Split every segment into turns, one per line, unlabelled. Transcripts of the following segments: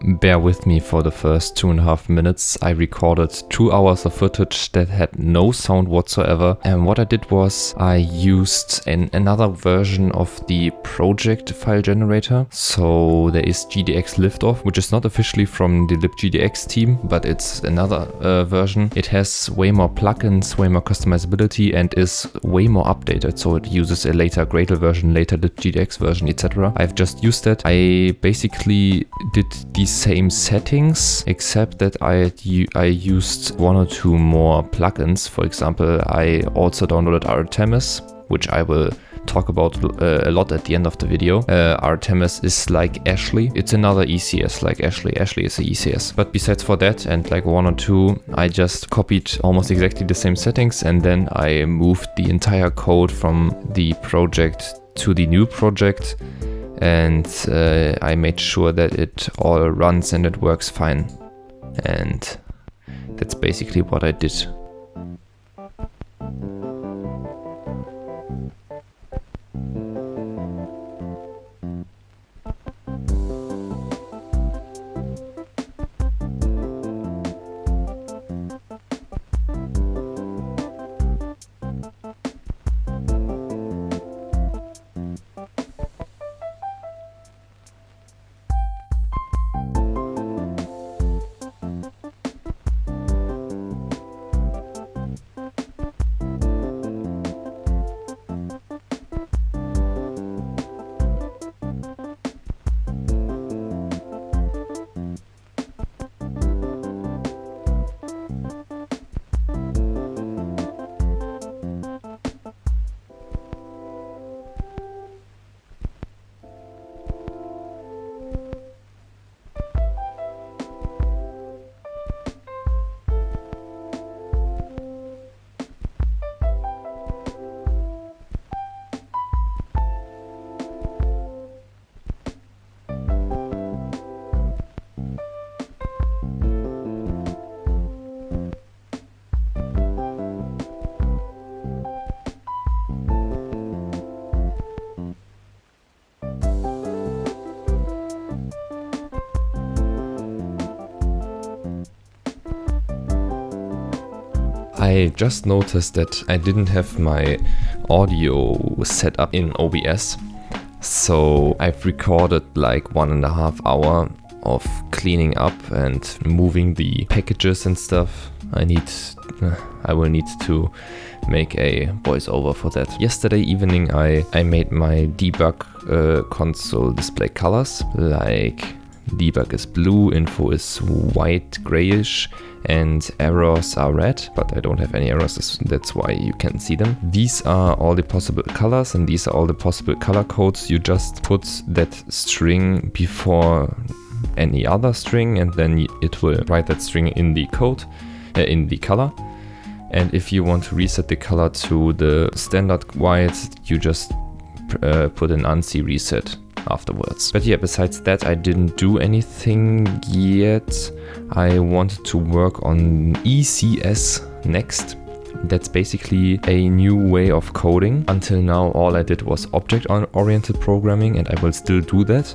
bear with me for the first 2.5 minutes. I recorded 2 hours of footage that had no sound whatsoever, and what I did was I used another version of the project file generator. So there is GDX Liftoff, which is not officially from the libgdx team, but it's another version. It has way more plugins, way more customizability, and is way more updated. So it uses a later Gradle version, later libgdx version, etc. I've just used it. I basically did the same settings, except that I used 1 or 2 more plugins. For example, I also downloaded Artemis, which I will talk about a lot at the end of the video. Artemis is like Ashley. It's another ECS like Ashley. Ashley is a ECS. But besides for that and like 1 or 2, I just copied almost exactly the same settings, and then I moved the entire code from the project to the new project, and I made sure that it all runs and it works fine. And that's basically what I did. I just noticed that I didn't have my audio set up in OBS, so I've recorded like 1.5 hours of cleaning up and moving the packages and stuff. I will need to make a voiceover for that. Yesterday evening I made my debug console display colors, like debug is blue, info is white grayish, and errors are red, but I don't have any errors, that's why you can't see them. These are all the possible colors, and these are all the possible color codes. You just put that string before any other string, and then it will write that string in the code, in the color. And if you want to reset the color to the standard white, you just put an ANSI reset afterwards. But yeah, besides that, I didn't do anything yet. I wanted to work on ECS next. That's basically a new way of coding. Until now, all I did was object-oriented programming, and I will still do that.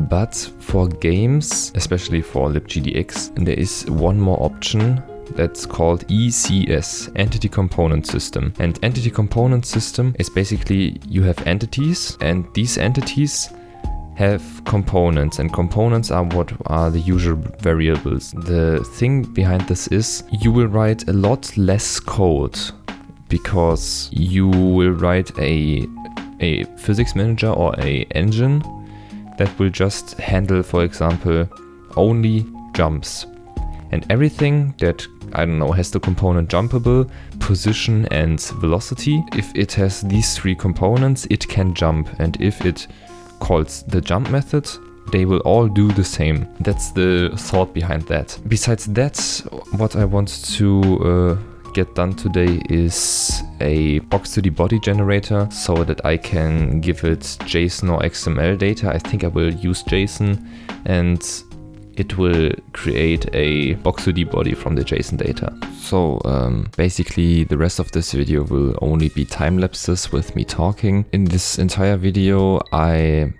But for games, especially for libgdx, there is one more option that's called ECS, Entity Component System. And Entity Component System is basically you have entities, and these entities have components, and components are what are the usual variables. The thing behind this is you will write a lot less code, because you will write a physics manager or a engine that will just handle, for example, only jumps. And everything that, I don't know, has the component jumpable, position and velocity, if it has these 3 components, it can jump. And if it calls the jump method, they will all do the same. That's the thought behind that. Besides that, what I want to get done today is a box2d-body generator, so that I can give it JSON or XML data. I think I will use JSON, and it will create a box2d-body from the JSON data. So basically the rest of this video will only be time lapses with me talking. In this entire video I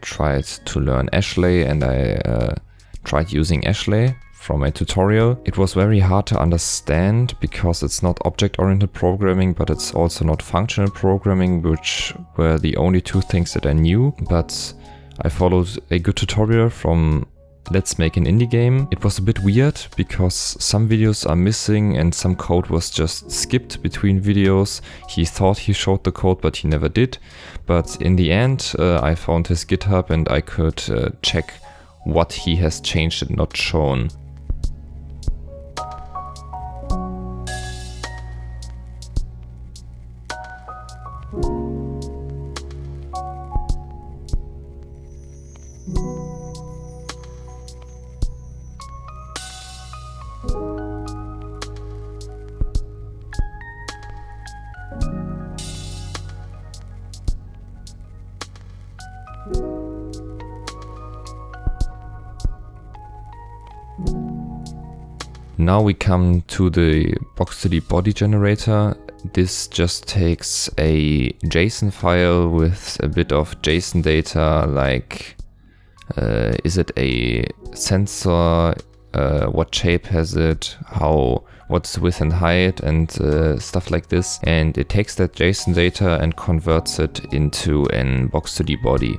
tried to learn Ashley, and I tried using Ashley from a tutorial. It was very hard to understand because it's not object-oriented programming, but it's also not functional programming, which were the only two things that I knew. But I followed a good tutorial from Let's Make an Indie Game. It was a bit weird because some videos are missing and some code was just skipped between videos. He thought he showed the code, but he never did. But in the end, I found his GitHub and I could check what he has changed and not shown. Now we come to the Box2D body generator. This just takes a JSON file with a bit of JSON data, like is it a sensor, what shape has it, what's width and height, and stuff like this. And it takes that JSON data and converts it into an Box2D body.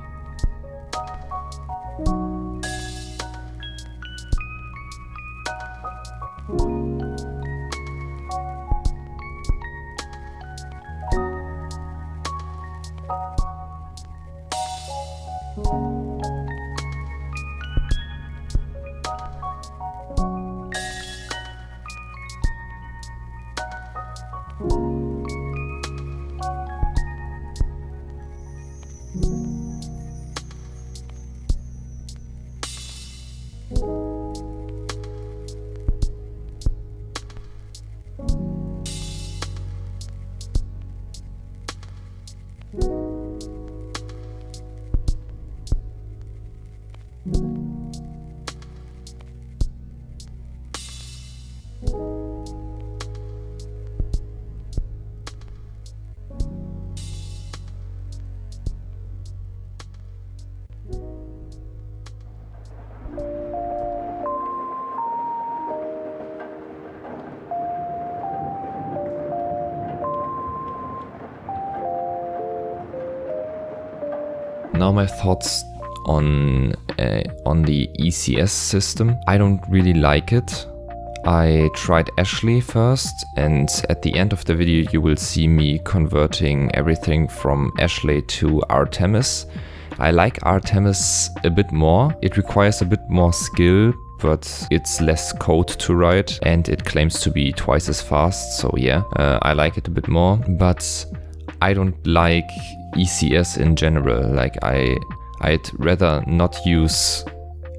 Now my thoughts on the ECS system. I don't really like it. I tried Ashley first, and at the end of the video you will see me converting everything from Ashley to Artemis. I like Artemis a bit more. It requires a bit more skill, but it's less code to write and it claims to be twice as fast, so yeah, I like it a bit more. But I don't like ECS in general. Like I'd rather not use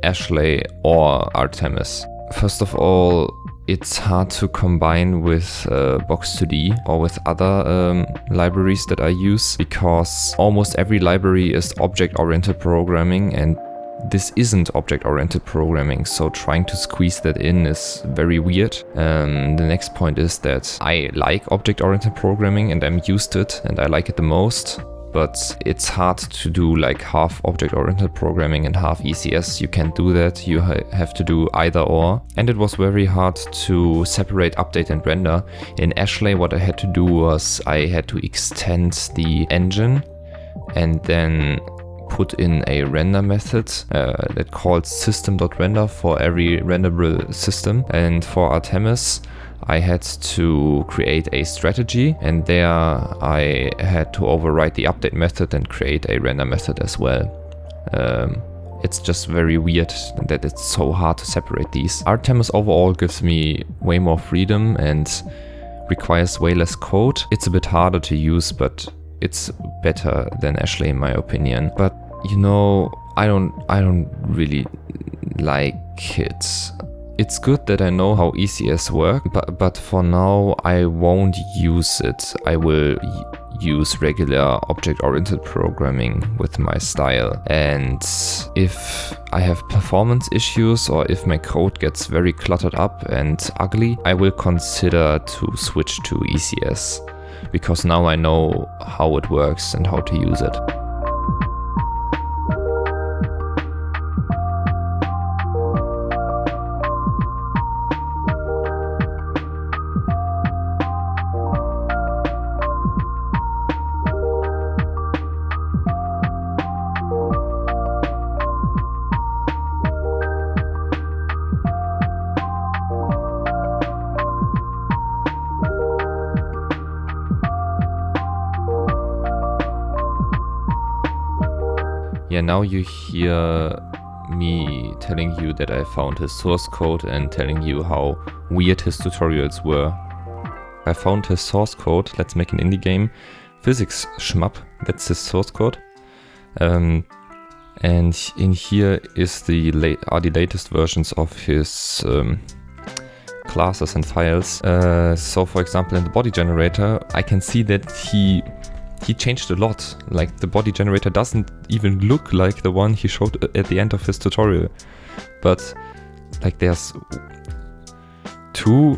Ashley or Artemis. First of all, it's hard to combine with Box2D or with other libraries that I use, because almost every library is object-oriented programming and this isn't object-oriented programming, so trying to squeeze that in is very weird. The next point is that I like object-oriented programming and I'm used to it and I like it the most. But it's hard to do like half object-oriented programming and half ECS. You can't do that. You have to do either or. And it was very hard to separate update and render. In Ashley, what I had to do was I had to extend the engine and then put in a render method that called system.render for every renderable system. And for Artemis, I had to create a strategy, and there I had to override the update method and create a render method as well. It's just very weird that it's so hard to separate these. Artemis overall gives me way more freedom and requires way less code. It's a bit harder to use, but it's better than Ashley in my opinion. But you know, I don't really like it. It's good that I know how ECS works, but for now I won't use it. I will use regular object-oriented programming with my style. And if I have performance issues or if my code gets very cluttered up and ugly, I will consider to switch to ECS, because now I know how it works and how to use it. Yeah, now you hear me telling you that I found his source code and telling you how weird his tutorials were. I found his source code. Let's make an indie game. Physics Shmup, that's his source code. And in here is the latest versions of his classes and files. So for example, in the body generator, I can see that he changed a lot. Like, the body generator doesn't even look like the one he showed at the end of his tutorial. But like, there's two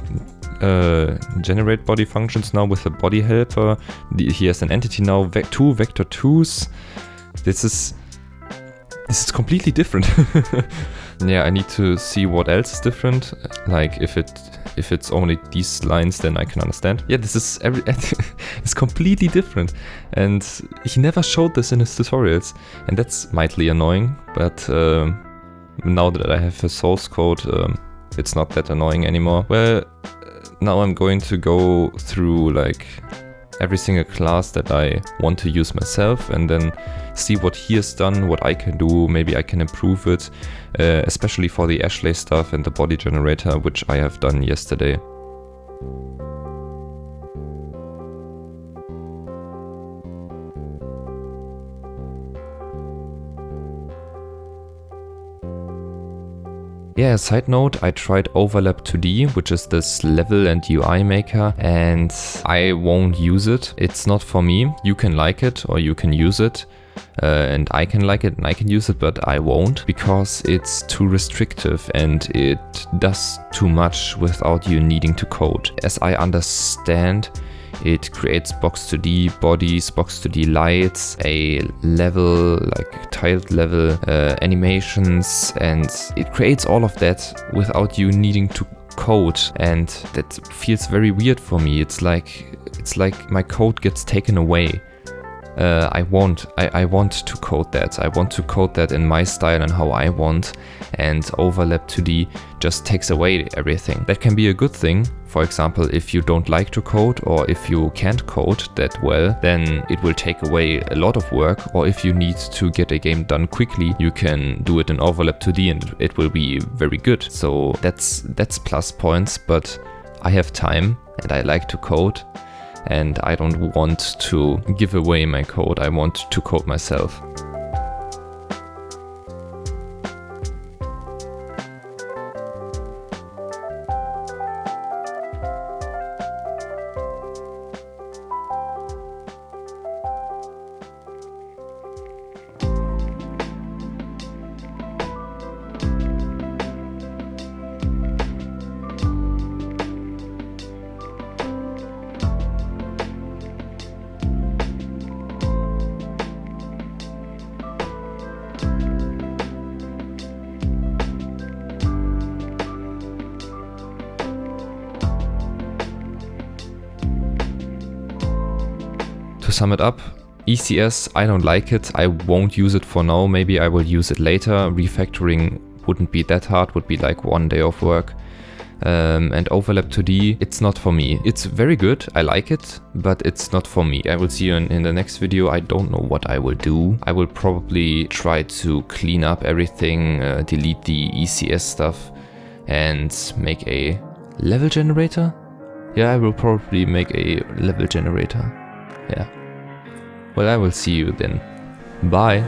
generate body functions now with a body helper. He has an entity now, two vector 2s. This is completely different. Yeah, I need to see what else is different. Like, if it's only these lines, then I can understand. Yeah, this is it's completely different, and he never showed this in his tutorials, and that's mildly annoying. But now that I have his source code, it's not that annoying anymore. Well, now I'm going to go through like every single class that I want to use myself, and then see what he has done, what I can do. Maybe I can improve it, especially for the Ashley stuff and the body generator, which I have done yesterday. Yeah, side note, I tried Overlap 2D, which is this level and UI maker, and I won't use it. It's not for me. You can like it or you can use it, and I can like it and I can use it, but I won't, because it's too restrictive and it does too much without you needing to code. As I understand, it creates Box2D bodies, Box2D lights, a level, like tiled level, animations, and it creates all of that without you needing to code, and that feels very weird for me. It's like my code gets taken away. I want to code that. I want to code that in my style and how I want, and Overlap 2D just takes away everything. That can be a good thing. For example, if you don't like to code, or if you can't code that well, then it will take away a lot of work. Or if you need to get a game done quickly, you can do it in Overlap 2D and it will be very good. So that's plus points, but I have time and I like to code. And I don't want to give away my code, I want to code myself. To sum it up, ECS, I don't like it, I won't use it for now, maybe I will use it later. Refactoring wouldn't be that hard, would be like one day of work. And Overlap 2D, it's not for me. It's very good, I like it, but it's not for me. I will see you in the next video. I don't know what I will do. I will probably try to clean up everything, delete the ECS stuff, and make a level generator? Yeah, I will probably make a level generator. Yeah. Well, I will see you then. Bye.